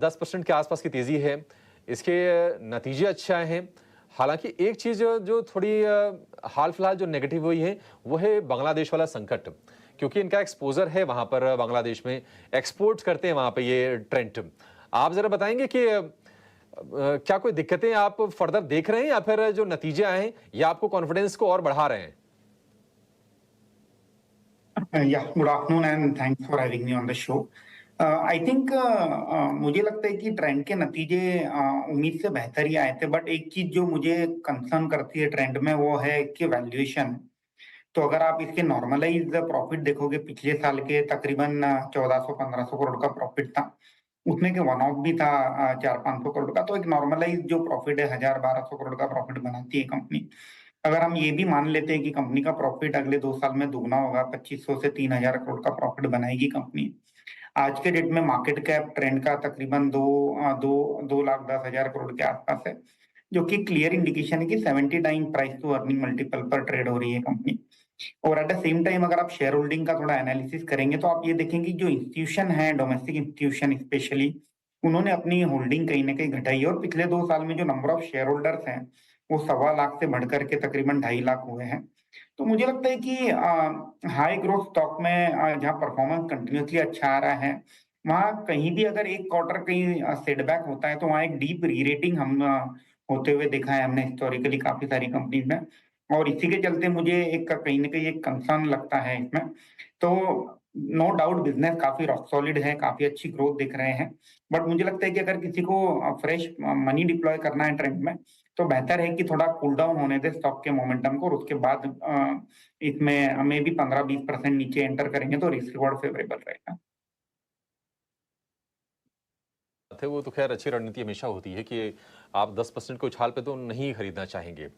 10% के आसपास की तेजी है। इसके नतीजे अच्छे आए हैं। हालांकि एक चीज जो थोड़ी हाल फिलहाल जो नेगेटिव हुई है वो है बांग्लादेश वाला संकट, क्योंकि इनका एक्सपोजर है वहां पर, बांग्लादेश में एक्सपोर्ट करते हैं वहां पे ये ट्रेंड। आप जरा बताएंगे कि क्या कोई दिक्कतें आप फर्दर देख रहे हैं या फिर जो नतीजे आए हैं ये आपको कॉन्फिडेंस को और बढ़ा रहे हैं? Yeah, good afternoon and thanks for having me on the show. I think मुझे लगता है कि ट्रेंड के नतीजे उम्मीद से बेहतर ही आए थे, बट एक चीज जो मुझे कंसर्न करती है ट्रेंड में वो है कि वैल्यूएशन। तो अगर आप इसके नॉर्मलाइज प्रॉफिट देखोगे, पिछले साल के तकरीबन 1400-1500 करोड़ का प्रॉफिट था। उसमें के वन ऑफ भी था 400-500 करोड़ का। तो एक नॉर्मलाइज जो प्रॉफिट है 1000-1200 करोड़ का प्रॉफिट बनाती है कंपनी। अगर हम ये भी मान लेते हैं कि कंपनी का प्रॉफिट अगले 2 साल में दुगना होगा, 2500 से 3000 करोड़ का प्रॉफिट बनाएगी कंपनी। आज के डेट में मार्केट कैप ट्रेंड का तकरीबन दो लाख 10 हजार करोड़ के आसपास है, जो कि क्लियर इंडिकेशन है कि 70 time price to earning multiple पर ट्रेड हो रही है कंपनी। और एट द सेम टाइम अगर आप शेयर होल्डिंग का थोड़ा एनालिसिस करेंगे तो आप ये देखेंगे जो इंस्टीट्यूशन है, डोमेस्टिक इंस्टीट्यूशन स्पेशली, उन्होंने अपनी होल्डिंग कहीं ना कहीं घटाई है। और पिछले 2 साल में जो नंबर ऑफ शेयर होल्डर्स हैं वो 1.25 लाख से बढ़कर के तकरीबन 2.5 लाख हुए हैं। तो मुझे लगता है कि हाई ग्रोथ स्टॉक में जहाँ परफॉर्मेंस कंटिन्यूसली अच्छा आ रहा है, वहाँ कहीं भी अगर एक क्वार्टर कहीं सेटबैक होता है तो वहाँ एक डीप रीरेटिंग हम होते हुए देखा है हमने हिस्टोरिकली काफी सारी कंपनीज में। और इसी के चलते मुझे एक कहीं ना कहीं एक कंसर्न लगता है इसमें। तो नो डाउट बिजनेस काफी रॉक सॉलिड है, काफी अच्छी ग्रोथ दिख रहे हैं। बट मुझे लगता है कि अगर किसी को फ्रेश मनी डिप्लॉय करना है ट्रेंड में, तो बेहतर है कि थोड़ा कूल डाउन होने दे स्टॉक के मोमेंटम को, और उसके बाद इसमें हमें भी 15-20% नीचे एंटर करेंगे तो रिस्क रिवॉर्ड फेवरेबल रहेगा। थे वो तो खैर अच्छी रणनीति हमेशा होती है कि आप 10% के उछाल पे तो नहीं खरीदना चाहेंगे।